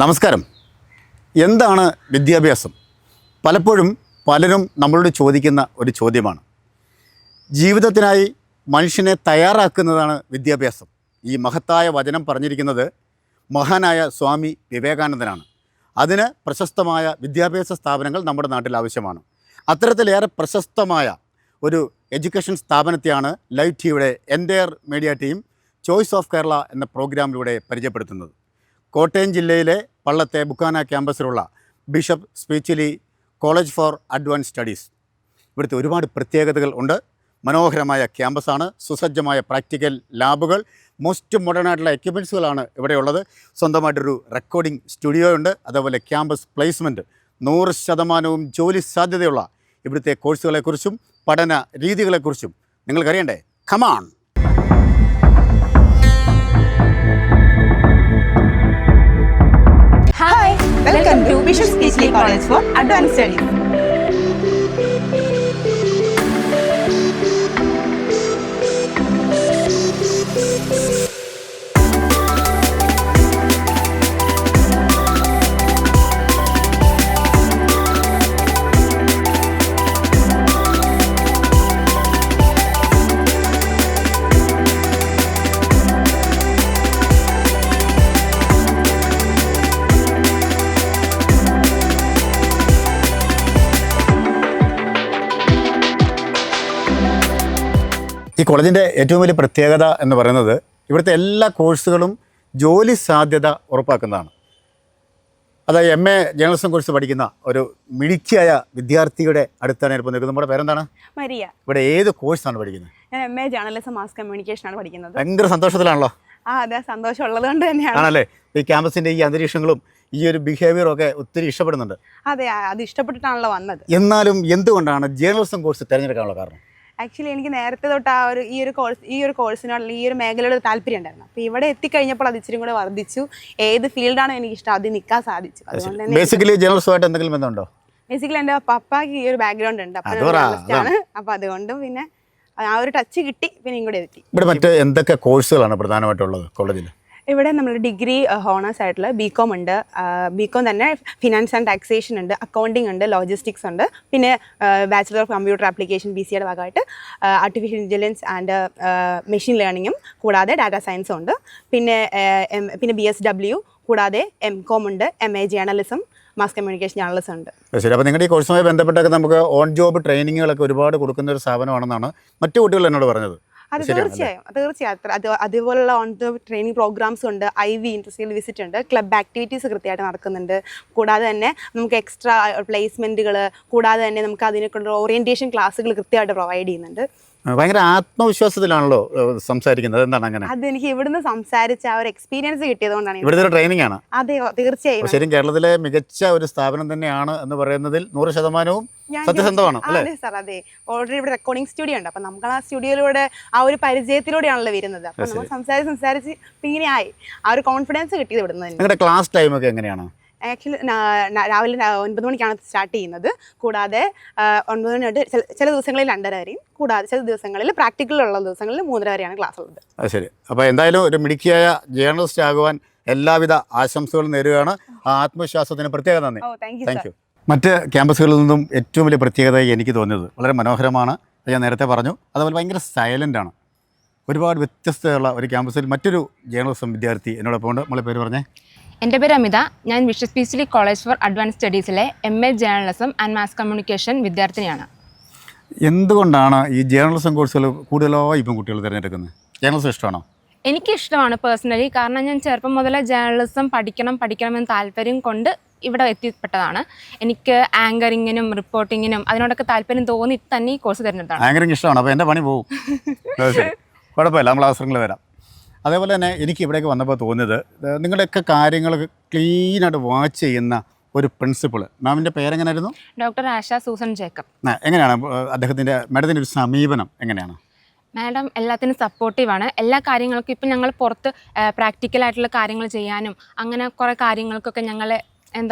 നമസ്കാരം. എന്താണ് വിദ്യാഭ്യാസം? പലരും നമ്മളോട് ചോദിക്കുന്ന ഒരു ചോദ്യമാണ്. ജീവിതത്തിനായി മനുഷ്യനെ തയ്യാറാക്കുന്നതാണ് വിദ്യാഭ്യാസം. ഈ മഹത്തായ വചനം പറഞ്ഞിരിക്കുന്നത് മഹാനായ സ്വാമി വിവേകാനന്ദനാണ്. അതിന് പ്രശസ്തമായ വിദ്യാഭ്യാസ സ്ഥാപനങ്ങൾ നമ്മുടെ നാട്ടിൽ ആവശ്യമാണ്. അത്തരത്തിലേറെ പ്രശസ്തമായ ഒരു എഡ്യൂക്കേഷൻ സ്ഥാപനത്തെയാണ് ലൈവ് ടിവിയുടെ entire media team choice of Kerala എന്ന പ്രോഗ്രാമിലൂടെ പരിചയപ്പെടുത്തുന്നത്. കോട്ടയം ജില്ലയിലെ പള്ളത്തെ ബുക്കാന ക്യാമ്പസിലുള്ള bishop Speechly college for advance studies. ഇവിടുത്തെ ഒരുപാട് പ്രത്യേകതകൾ ഉണ്ട്. മനോഹരമായ ക്യാമ്പസാണ്. സുസജ്ജമായ പ്രാക്ടിക്കൽ ലാബുകൾ, മോസ്റ്റ് മോഡേൺ ആയിട്ടുള്ള എക്യുപ്മെൻറ്റ്സുകളാണ് ഇവിടെയുള്ളത്. സ്വന്തമായിട്ടൊരു റെക്കോർഡിംഗ് സ്റ്റുഡിയോ ഉണ്ട്. അതേപോലെ ക്യാമ്പസ് പ്ലേസ്മെൻറ്റ് 100% ജോലി സാധ്യതയുള്ള ഇവിടുത്തെ കോഴ്സുകളെക്കുറിച്ചും പഠന രീതികളെക്കുറിച്ചും നിങ്ങൾക്കറിയണ്ടേ? Come on. Hi, welcome to Bishop Speechley College for Advanced Studies. ഈ കോളേജിൻ്റെ ഏറ്റവും വലിയ പ്രത്യേകത എന്ന് പറയുന്നത് ഇവിടുത്തെ എല്ലാ കോഴ്സുകളും ജോലി സാധ്യത ഉറപ്പാക്കുന്നതാണ്. അതായത് MA ജേർണലിസം കോഴ്സ് പഠിക്കുന്ന ഒരു മിടുക്കിയായ വിദ്യാർത്ഥിയുടെ അടുത്താണ് ഇപ്പോൾ നിൽക്കുന്നത്. നമ്മുടെ പേരെന്താണ്? മരിയ. ഇവിടെ ഏത് കോഴ്സാണ് പഠിക്കുന്നത്? ഞാൻ MA ജേർണലിസം മാസ് കമ്മ്യൂണിക്കേഷൻ ആണ് പഠിക്കുന്നത്. ഭയങ്കര സന്തോഷത്തിലാണല്ലോ. അതെ, സന്തോഷമുള്ളത് കൊണ്ട് തന്നെയാണ്. ആണല്ലേ? ഈ ക്യാമ്പസിൻ്റെ ഈ അന്തരീക്ഷങ്ങളും ഈ ഒരു ബിഹേവിയറും ഒക്കെ ഒത്തിരി ഇഷ്ടപ്പെടുന്നുണ്ട്. അതെ, അത് ഇഷ്ടപ്പെട്ടിട്ടാണല്ലോ വന്നത്. എന്നാലും എന്തുകൊണ്ടാണ് ജേർണലിസം കോഴ്സ് തിരഞ്ഞെടുക്കാനുള്ള കാരണം? ആക്ച്വലി എനിക്ക് നേരത്തെ തൊട്ട് ഈ ഒരു കോഴ്സിനോട് ഈ ഒരു മേഖലയോട് താല്പര്യം ഉണ്ടായിരുന്നു. അപ്പോൾ ഇവിടെ എത്തിക്കഴിഞ്ഞപ്പോൾ അത് ഇച്ചിരി കൂടെ വർദ്ധിച്ചു. ഏത് ഫീൽഡാണ് എനിക്ക് ഇഷ്ടം അത് നിൽക്കാൻ സാധിച്ചു. അതുകൊണ്ട് തന്നെ ബേസിക്കലി ജേർണലിസമായിട്ട് എന്തെങ്കിലും ബന്ധമുണ്ടോ? ബേസിക്കലി എൻ്റെ പപ്പാക്ക് ഈ ഒരു ബാക്ക്ഗ്രൗണ്ട് ഉണ്ട്. അപ്പോൾ അതുകൊണ്ടും പിന്നെ ആ ഒരു ടച്ച് കിട്ടി. പിന്നെ ഇങ്ങോട്ട് എത്തി. ഇവിടെ മറ്റ് എന്തൊക്കെ കോഴ്സുകളാണ് പ്രധാനമായിട്ടുള്ളത് കോളേജിൽ? ഇവിടെ നമ്മൾ ഡിഗ്രി ഹോണേഴ്സ് ആയിട്ടുള്ള BCom ഉണ്ട്. BCom തന്നെ ഫിനാൻസ് ആൻഡ് ടാക്സേഷൻ ഉണ്ട്, അക്കൗണ്ടിങ് ഉണ്ട്, ലോജിസ്റ്റിക്സ് ഉണ്ട്. പിന്നെ ബാച്ചിലർ ഓഫ് കമ്പ്യൂട്ടർ ആപ്ലിക്കേഷൻ BCAയുടെ ഭാഗമായിട്ട് ആർട്ടിഫിഷ്യൽ ഇൻ്റലിജൻസ് ആൻഡ് മെഷീൻ ലേണിങ്ങും കൂടാതെ ഡാറ്റാ സയൻസും ഉണ്ട്. പിന്നെ BSW കൂടാതെ MCom ഉണ്ട്, MA journalism mass communication journalism ഉണ്ട്. ശരി. അപ്പോൾ നിങ്ങളുടെ ഈ കോഴ്സുമായി ബന്ധപ്പെട്ടൊക്കെ നമുക്ക് ഓൺ ജോബ് ട്രെയിനിങ്ങുകളൊക്കെ ഒരുപാട് കൊടുക്കുന്ന ഒരു സ്ഥാപനമാണെന്നാണ് മറ്റു കുട്ടികൾ എന്നോട് പറഞ്ഞത്. അത് തീർച്ചയായും അതുപോലുള്ള ഓൺ ദ ട്രെയിനിങ് പ്രോഗ്രാംസ് ഉണ്ട്. IV ഇൻഡസ്ട്രിയൽ വിസിറ്റ് ഉണ്ട്. ക്ലബ് ആക്ടിവിറ്റീസ് കൃത്യമായിട്ട് നടക്കുന്നുണ്ട്. കൂടാതെ തന്നെ നമുക്ക് എക്സ്ട്രാ പ്ലേസ്മെൻറ്റുകൾ, കൂടാതെ തന്നെ നമുക്ക് അതിനെക്കൊണ്ട് ഓറിയൻറ്റേഷൻ ക്ലാസ്സുകൾ കൃത്യമായിട്ട് പ്രൊവൈഡ് ചെയ്യുന്നുണ്ട്. ഭയങ്കര ആത്മവിശ്വാസത്തിലാണല്ലോ സംസാരിക്കുന്നത്. എന്താണ് അങ്ങനെ? അതെനിക്ക് ഇവിടുന്ന് സംസാരിച്ച ആ ഒരു എക്സ്പീരിയൻസ് കിട്ടിയതുകൊണ്ടാണ്. ഇവിടുത്തെ ഒരു ട്രെയിനിങ് ആണ്. അതെ, തീർച്ചയായും. ശരിക്കും കേരളത്തിലെ മികച്ച ഒരു സ്ഥാപനം തന്നെയാണ് എന്ന് പറയുന്നതിൽ 100% സത്യസന്ധമാണ് അല്ലേ? അതെ സാർ, അതെ. ഓൾറെഡി ഇവിടെ റെക്കോർഡിംഗ് സ്റ്റുഡിയോ ഉണ്ട്. അപ്പം നമുക്ക് ആ സ്റ്റുഡിയോയിലൂടെ ആ ഒരു പരിചയത്തിലൂടെയാണല്ലോ വരുന്നത്. അപ്പം നമ്മൾ സംസാരിച്ച് ഇങ്ങനെ ആയി ആ ഒരു കോൺഫിഡൻസ് കിട്ടിയത് ഇവിടുന്ന് തന്നെ. നിങ്ങളുടെ ക്ലാസ് ടൈമൊക്കെ എങ്ങനെയാണ്? ആക്ച്വലി രാവിലെ 9 മണിക്കാണ് സ്റ്റാർട്ട് ചെയ്യുന്നത്. കൂടാതെ 9 മണി തൊട്ട് ചില ദിവസങ്ങളിൽ 2:30 വരെയും, കൂടാതെ ചില ദിവസങ്ങളിൽ പ്രാക്ടിക്കലുള്ള ദിവസങ്ങളിൽ 3:30 വരെയാണ് ക്ലാസ് ഉള്ളത്. അത് ശരി. അപ്പോൾ എന്തായാലും ഒരു മിടുക്കിയായ ജേർണലിസ്റ്റ് ആകുവാൻ എല്ലാവിധ ആശംസകളും നേരുകയാണ്. ആ ആത്മവിശ്വാസത്തിന് പ്രത്യേക നന്ദി. Thank you. മറ്റ് ക്യാമ്പസുകളിൽ നിന്നും ഏറ്റവും വലിയ പ്രത്യേകത എനിക്ക് തോന്നിയത് വളരെ മനോഹരമാണ്. ഞാൻ നേരത്തെ പറഞ്ഞു. അതുപോലെ ഭയങ്കര സൈലൻ്റാണ്. ഒരുപാട് വ്യത്യസ്തതയുള്ള ഒരു ക്യാമ്പസിൽ മറ്റൊരു ജേർണലിസം വിദ്യാർത്ഥി എന്നോടൊപ്പം ഉണ്ട്. നമ്മളെ പേര് പറഞ്ഞേ. എൻ്റെ പേര് അമിത. ഞാൻ bishop Speechly college for advance സ്റ്റഡീസിലെ MA journalism and mass communication വിദ്യാർത്ഥിനിയാണ്. എന്തുകൊണ്ടാണ് ഈ ജേർണലിസം കോഴ്സുകൾ കൂടുതലായി ഇപ്പം കുട്ടികൾ തിരഞ്ഞെടുക്കുന്നത്? ജേർണലിസം ഇഷ്ടമാണോ? എനിക്കിഷ്ടമാണ് പേഴ്സണലി. കാരണം ഞാൻ ചെറുപ്പം മുതലേ ജേർണലിസം പഠിക്കണമെന്ന് താല്പര്യം കൊണ്ട് ഇവിടെ എത്തിപ്പെട്ടതാണ്. എനിക്ക് ആങ്കറിങ്ങിനും റിപ്പോർട്ടിങ്ങിനും അതിനോടൊക്കെ താല്പര്യം തോന്നി തന്നെ ഈ കോഴ്സ് തിരഞ്ഞെടുത്താണ്. ആങ്കറിങ് ഇഷ്ടമാണ്. അപ്പോൾ എൻ്റെ പണി പോകും. കുഴപ്പമില്ല, നമ്മൾ അവസരങ്ങൾ വരാം. അതേപോലെ തന്നെ എനിക്ക് ഇവിടേക്ക് വന്നപ്പോൾ തോന്നിയത് നിങ്ങളുടെയൊക്കെ കാര്യങ്ങൾ ക്ലീനായിട്ട് വാച്ച് ചെയ്യുന്ന ഒരു പ്രിൻസിപ്പിൾ. മാമിൻ്റെ പേരെങ്ങനെയായിരുന്നു? ഡോക്ടർ ആശ സൂസൻ ജേക്കബ്. എങ്ങനെയാണ് മാഡത്തിൻ്റെ ഒരു സമീപനം എങ്ങനെയാണ്? മാഡം എല്ലാത്തിനും സപ്പോർട്ടീവാണ്. എല്ലാ കാര്യങ്ങൾക്കും ഇപ്പം ഞങ്ങൾ പുറത്ത് പ്രാക്ടിക്കലായിട്ടുള്ള കാര്യങ്ങൾ ചെയ്യാനും അങ്ങനെ കുറേ കാര്യങ്ങൾക്കൊക്കെ ഞങ്ങളെ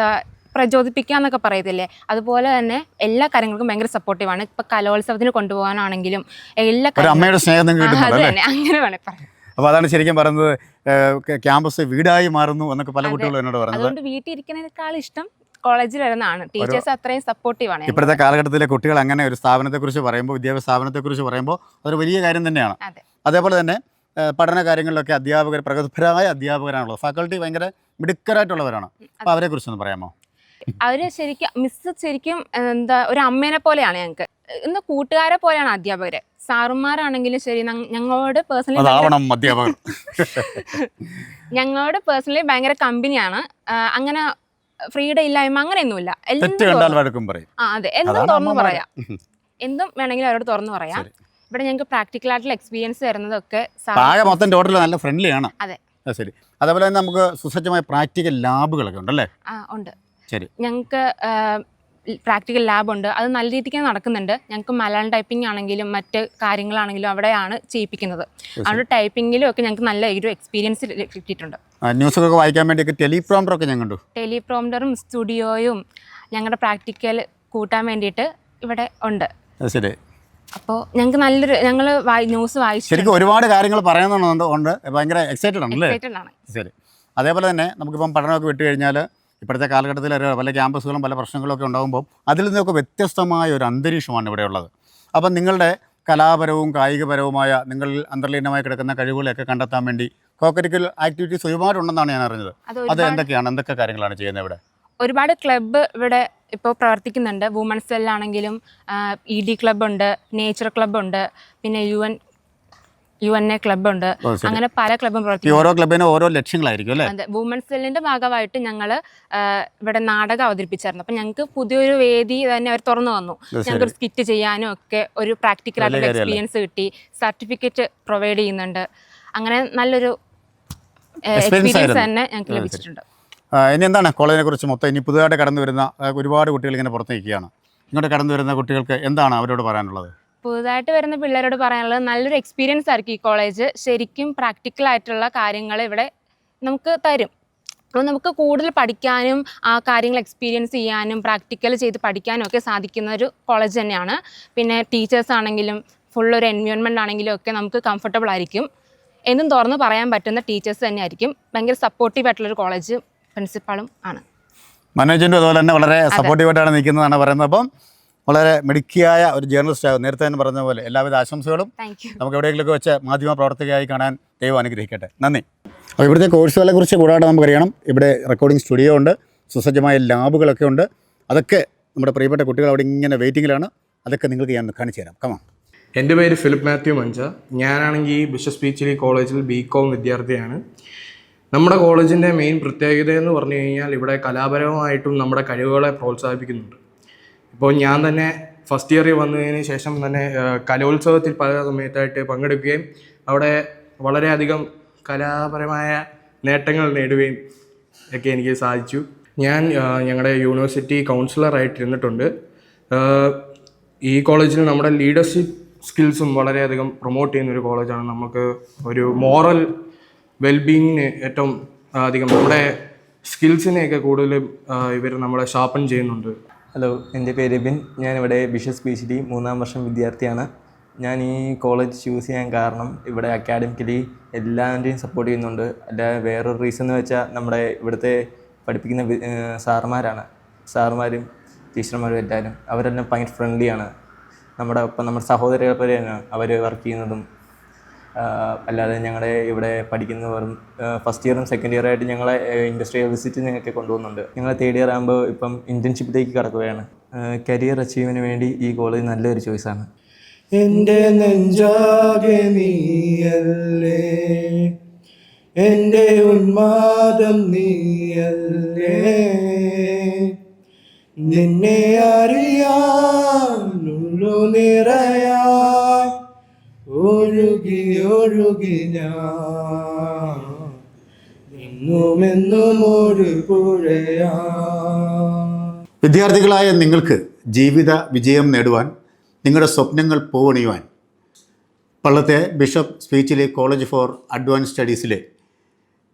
പ്രചോദിപ്പിക്കുക എന്നൊക്കെ പറയത്തില്ലേ, അതുപോലെ തന്നെ എല്ലാ കാര്യങ്ങൾക്കും ഭയങ്കര സപ്പോർട്ടീവാണ്. ഇപ്പം കലോത്സവത്തിന് കൊണ്ടുപോകാനാണെങ്കിലും എല്ലാ അമ്മയുടെ സ്നേഹം അത് തന്നെ അങ്ങനെ വേണേൽ പറയാം. അപ്പോൾ അതാണ് ശരിക്കും പറയുന്നത്. ക്യാമ്പസ് വീടായി മാറുന്നു എന്നൊക്കെ പല കുട്ടികളും എന്നോട് പറയുന്നത്. അതുകൊണ്ട് വീട്ടിൽ ഇരിക്കുന്നതിനേക്കാൾ ഇഷ്ടം കോളേജിൽ വരുന്നതാണ്. ടീച്ചേഴ്സ് അത്രയും സപ്പോർട്ടീവാണ്. ഇപ്പോഴത്തെ കാലഘട്ടത്തിലെ കുട്ടികൾ അങ്ങനെ ഒരു സ്ഥാപനത്തെക്കുറിച്ച് പറയുമ്പോൾ, വിദ്യാഭ്യാസ സ്ഥാപനത്തെക്കുറിച്ച് പറയുമ്പോൾ അതൊരു വലിയ കാര്യം തന്നെയാണ്. അതേപോലെ തന്നെ പഠന കാര്യങ്ങളിലൊക്കെ അധ്യാപകർ, പ്രഗത്ഭരായ അധ്യാപകരാണുള്ളത്. ഫാക്കൾട്ടി ഭയങ്കര മിടുക്കരായിട്ടുള്ളവരാണ്. അപ്പോൾ അവരെക്കുറിച്ചൊന്ന് പറയാമോ? അവർ ശരിക്കും എന്താ ഒരു അമ്മേനെ പോലെയാണ് ഞങ്ങൾക്ക്. ഇന്ന് കൂട്ടുകാരെ പോലെയാണ് അധ്യാപകര്. സാറുമാരാണെങ്കിലും ശരി, ഞങ്ങളോട് പേഴ്സണലി ഭയങ്കര കമ്പനിയാണ്. അങ്ങനെ ഫ്രീഡം ഇല്ലായ്മ അങ്ങനെയൊന്നുമില്ല. അതെ, എന്തും തുറന്നു പറയാം. എന്തും വേണമെങ്കിലും അവരോട് തുറന്നു പറയാം. ഇവിടെ ഞങ്ങൾക്ക് പ്രാക്ടിക്കൽ ആയിട്ടുള്ള എക്സ്പീരിയൻസ് വരുന്നതൊക്കെ മൊത്തം ടോട്ടൽ നല്ല ഫ്രണ്ട്ലി ആണ്. അതെ, ശരി. അതേപോലെ തന്നെ നമുക്ക് സുസജ്ജമായ പ്രാക്ടിക്കൽ ലാബുകളൊക്കെ ഉണ്ടല്ലേ? ഉണ്ട്. ശരി, ഞങ്ങൾക്ക് പ്രാക്ടിക്കൽ ലാബുണ്ട്. അത് നല്ല രീതിക്ക് നടക്കുന്നുണ്ട്. ഞങ്ങൾക്ക് മലയാളം ടൈപ്പിംഗ് ആണെങ്കിലും മറ്റ് കാര്യങ്ങളാണെങ്കിലും അവിടെയാണ് ചെയ്യിപ്പിക്കുന്നത്. അതുകൊണ്ട് ടൈപ്പിങ്ങിലും ഒക്കെ ഞങ്ങൾക്ക് നല്ല ഒരു എക്സ്പീരിയൻസ് കിട്ടിയിട്ടുണ്ട്. ന്യൂസൊക്കെ വായിക്കാൻ വേണ്ടിയൊക്കെ ടെലിപ്രോംപ്റ്ററൊക്കെ ഞങ്ങൾ ടെലിപ്രോംപ്റ്ററും സ്റ്റുഡിയോയും ഞങ്ങളുടെ പ്രാക്ടിക്കൽ കൂട്ടാൻ വേണ്ടിയിട്ട് ഇവിടെ ഉണ്ട്. ശരി. അപ്പോൾ ഞങ്ങൾക്ക് നല്ലൊരു ന്യൂസ് വായിച്ചു. ശരിക്കും ഒരുപാട് കാര്യങ്ങൾ പറയുന്നുണ്ട്. ഭയങ്കര എക്സൈറ്റഡ് ആണല്ലേ? ശരി. അതേപോലെ തന്നെ നമുക്കിപ്പം പഠനമൊക്കെ വിട്ട് കഴിഞ്ഞാൽ ഇപ്പോഴത്തെ കാലഘട്ടത്തിൽ പല ക്യാമ്പസുകളും പല പ്രശ്നങ്ങളൊക്കെ ഉണ്ടാകുമ്പോൾ അതിൽ നിന്നൊക്കെ വ്യത്യസ്തമായ ഒരു അന്തരീക്ഷമാണ് ഇവിടെയുള്ളത്. അപ്പം നിങ്ങളുടെ കലാപരവും കായികപരവുമായ നിങ്ങളിൽ അന്തർലീനമായി കിടക്കുന്ന കഴിവുകളെയൊക്കെ കണ്ടെത്താൻ വേണ്ടി കോ-കരിക്കുലർ ആക്ടിവിറ്റീസ് ഒരുപാടുണ്ടെന്നാണ് ഞാൻ അറിഞ്ഞത്. അത് എന്തൊക്കെ കാര്യങ്ങളാണ് ചെയ്യുന്നത് ഇവിടെ? ഒരുപാട് ക്ലബ്ബ് ഇവിടെ ഇപ്പോൾ പ്രവർത്തിക്കുന്നുണ്ട്. വുമൻസ് സെല്ലാണെങ്കിലും ED ക്ലബ്ബുണ്ട്, നേച്ചർ ക്ലബ്ബുണ്ട്, പിന്നെ UNA ക്ലബ്ബുണ്ട്. അങ്ങനെ പല ക്ലബ്ബും പ്രവർത്തിക്കും. ഓരോ ക്ലബ്ബിനും ഓരോ ലക്ഷ്യങ്ങളായിരിക്കും അല്ലേ? അതെ. വുമൻസ് സെല്ലിന്റെ ഭാഗമായിട്ട് ഞങ്ങൾ ഇവിടെ നാടകം അവതരിപ്പിച്ചായിരുന്നു. അപ്പം ഞങ്ങൾക്ക് പുതിയൊരു വേദി തന്നെ അവർ തുറന്നു വന്നു. ഞങ്ങൾക്കൊരു സ്കിറ്റ് ചെയ്യാനും ഒക്കെ ഒരു പ്രാക്ടിക്കൽ ആയിട്ടുള്ള എക്സ്പീരിയൻസ് കിട്ടി. സർട്ടിഫിക്കറ്റ് പ്രൊവൈഡ് ചെയ്യുന്നുണ്ട്. അങ്ങനെ നല്ലൊരു എക്സ്പീരിയൻസ് തന്നെ ഞങ്ങൾക്ക് ലഭിച്ചിട്ടുണ്ട്. ഇനി എന്താണ് കോളേജിനെ കുറിച്ച് മൊത്തം ഇനി പുതുതായിട്ട് കടന്നു വരുന്ന ഒരുപാട് കുട്ടികൾ ഇങ്ങനെ പുറത്ത് നിൽക്കുകയാണ്. ഇങ്ങോട്ട് കടന്നു വരുന്ന കുട്ടികൾക്ക് എന്താണ് അവരോട് പറയാനുള്ളത്? പുതുതായിട്ട് വരുന്ന പിള്ളേരോട് പറയാനുള്ളത് നല്ലൊരു എക്സ്പീരിയൻസ് ആയിരിക്കും ഈ കോളേജ്. ശരിക്കും പ്രാക്ടിക്കൽ ആയിട്ടുള്ള കാര്യങ്ങൾ ഇവിടെ നമുക്ക് തരും. അപ്പോൾ നമുക്ക് കൂടുതൽ പഠിക്കാനും ആ കാര്യങ്ങൾ എക്സ്പീരിയൻസ് ചെയ്യാനും പ്രാക്ടിക്കൽ ചെയ്ത് പഠിക്കാനും ഒക്കെ സാധിക്കുന്ന ഒരു കോളേജ് തന്നെയാണ്. പിന്നെ ടീച്ചേഴ്സ് ആണെങ്കിലും ഫുള്ളൊരു എൻവയോൺമെൻ്റ് ആണെങ്കിലും ഒക്കെ നമുക്ക് കംഫർട്ടബിൾ ആയിരിക്കും. എന്നും തുറന്ന് പറയാൻ പറ്റുന്ന ടീച്ചേഴ്സ് തന്നെ ആയിരിക്കും. ഭയങ്കര സപ്പോർട്ടീവ് ആയിട്ടുള്ളൊരു കോളേജ് പ്രിൻസിപ്പാളും ആണ്. മാനേജ്മെൻറ്റും അതുപോലെ തന്നെ വളരെ സപ്പോർട്ടീവായിട്ടാണ് നിൽക്കുന്നതാണ് പറയുന്നത്. അപ്പം വളരെ മിടുക്കിയായ ഒരു ജേർണലിസ്റ്റ് ആകും. നേരത്തെ തന്നെ പറഞ്ഞ പോലെ എല്ലാവിധ ആശംസകളും. നമുക്ക് എവിടെയെങ്കിലുമൊക്കെ വെച്ച് മാധ്യമ പ്രവർത്തകയായി കാണാൻ ദൈവം അനുഗ്രഹിക്കട്ടെ. നന്ദി. അപ്പോൾ ഇവിടുത്തെ കോഴ്സുകളെ കുറിച്ച് കൂടാതെ നമുക്കറിയണം. ഇവിടെ റെക്കോർഡിംഗ് സ്റ്റുഡിയോ ഉണ്ട്, സുസജ്ജമായ ലാബുകളൊക്കെ ഉണ്ട്. അതൊക്കെ നമ്മുടെ പ്രിയപ്പെട്ട കുട്ടികൾ അവിടെ ഇങ്ങനെ വെയിറ്റിങ്ങിലാണ്. അതൊക്കെ നിങ്ങൾക്ക് ഞാൻ കാണിച്ചു തരാം. കമാ. എൻ്റെ പേര് ഫിലിപ്പ് മാത്യു മഞ്ച. ഞാനാണെങ്കിൽ ബിഷപ്പ് സ്പീച്ചിലി കോളേജിൽ BCom വിദ്യാർത്ഥിയാണ്. നമ്മുടെ കോളേജിൻ്റെ മെയിൻ പ്രത്യേകത എന്ന് പറഞ്ഞു കഴിഞ്ഞാൽ ഇവിടെ കലാപരമായിട്ടും നമ്മുടെ കഴിവുകളെ പ്രോത്സാഹിപ്പിക്കുന്നുണ്ട്. ഇപ്പോൾ ഞാൻ തന്നെ ഫസ്റ്റ് ഇയറിൽ വന്നതിന് ശേഷം തന്നെ കലോത്സവത്തിൽ പല സമയത്തായിട്ട് പങ്കെടുക്കുകയും അവിടെ വളരെയധികം കലാപരമായ നേട്ടങ്ങൾ നേടുകയും ഒക്കെ എനിക്ക് സാധിച്ചു. ഞാൻ ഞങ്ങളുടെ യൂണിവേഴ്സിറ്റി കൗൺസിലറായിട്ടിരുന്നിട്ടുണ്ട്. ഈ കോളേജിൽ നമ്മുടെ ലീഡർഷിപ്പ് സ്കിൽസും വളരെയധികം പ്രൊമോട്ട് ചെയ്യുന്നൊരു കോളേജാണ്. നമുക്ക് ഒരു മോറൽ വെൽബീയിങ്ങിന് ഏറ്റവും അധികം നമ്മുടെ സ്കിൽസിനെയൊക്കെ കൂടുതലും ഇവർ നമ്മളെ ഷാർപ്പൺ ചെയ്യുന്നുണ്ട്. ഹലോ, എൻ്റെ പേര് ബിൻ. ഞാനിവിടെ ബിഷപ്പ് സ്പീച്ചിലി 3ാം വർഷം വിദ്യാർത്ഥിയാണ്. ഞാൻ ഈ കോളേജ് ചൂസ് ചെയ്യാൻ കാരണം ഇവിടെ അക്കാഡമിക്കലി എല്ലാവരെയും സപ്പോർട്ട് ചെയ്യുന്നുണ്ട്. അല്ലാതെ വേറൊരു റീസൺ എന്ന് വെച്ചാൽ നമ്മുടെ ഇവിടുത്തെ പഠിപ്പിക്കുന്ന സാറുമാരും ടീച്ചർമാരും എല്ലാവരും അവരെല്ലാം ഭയങ്കര ഫ്രണ്ട്ലിയാണ്. നമ്മുടെ ഒപ്പം നമ്മുടെ സഹോദരങ്ങളെ പോലെയാണ് അവർ വർക്ക് ചെയ്യുന്നതും. അല്ലാതെ ഞങ്ങളുടെ ഇവിടെ പഠിക്കുന്നവരും ഫസ്റ്റ് ഇയറും സെക്കൻഡ് ഇയറായിട്ട് ഞങ്ങളെ ഇൻഡസ്ട്രിയൽ വിസിറ്റിനൊക്കെ കൊണ്ടുപോകുന്നുണ്ട്. ഞങ്ങൾ തേർഡ് ഇയർ ആകുമ്പോൾ ഇപ്പം ഇൻറ്റേൺഷിപ്പിലേക്ക് കടക്കുകയാണ്. കരിയർ അച്ചീവിന് വേണ്ടി ഈ കോളേജ് നല്ലൊരു ചോയ്സാണ്. എൻ്റെ നെഞ്ചാകെ നീയല്ലേ, എൻ്റെ ഉന്മാദം നീയല്ലേ, നിന്നെ അറിയാനുള്ളു നിറയാൻ ഒഴുകി ഒഴുകി ഞാൻ എന്നുമെന്നും ഒരു പുഴയാ. വിദ്യാർത്ഥികളായ നിങ്ങൾക്ക് ജീവിത വിജയം നേടുവാൻ, നിങ്ങളുടെ സ്വപ്നങ്ങൾ പൂവണിയുവാൻ പള്ളത്തെ ബിഷപ്പ് സ്പീച്ചിലെ കോളേജ് ഫോർ അഡ്വാൻസ് സ്റ്റഡീസിലെ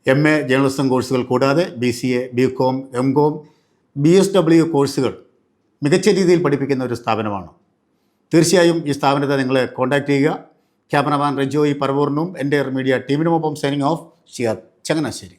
MA ജേർണലിസം കോഴ്സുകൾ കൂടാതെ BCA, BCom, MCom, BSW കോഴ്സുകൾ മികച്ച രീതിയിൽ പഠിപ്പിക്കുന്ന ഒരു സ്ഥാപനമാണ്. തീർച്ചയായും ഈ സ്ഥാപനത്തെ നിങ്ങൾ കോൺടാക്റ്റ് ചെയ്യുക. ക്യാമറമാൻ റിജോയി പറവൂറിനും എൻ്റെ മീഡിയ ടീമിനുമൊപ്പം സൈനിങ് ഓഫ് ഷിയാദ് ചങ്ങനാശ്ശേരി.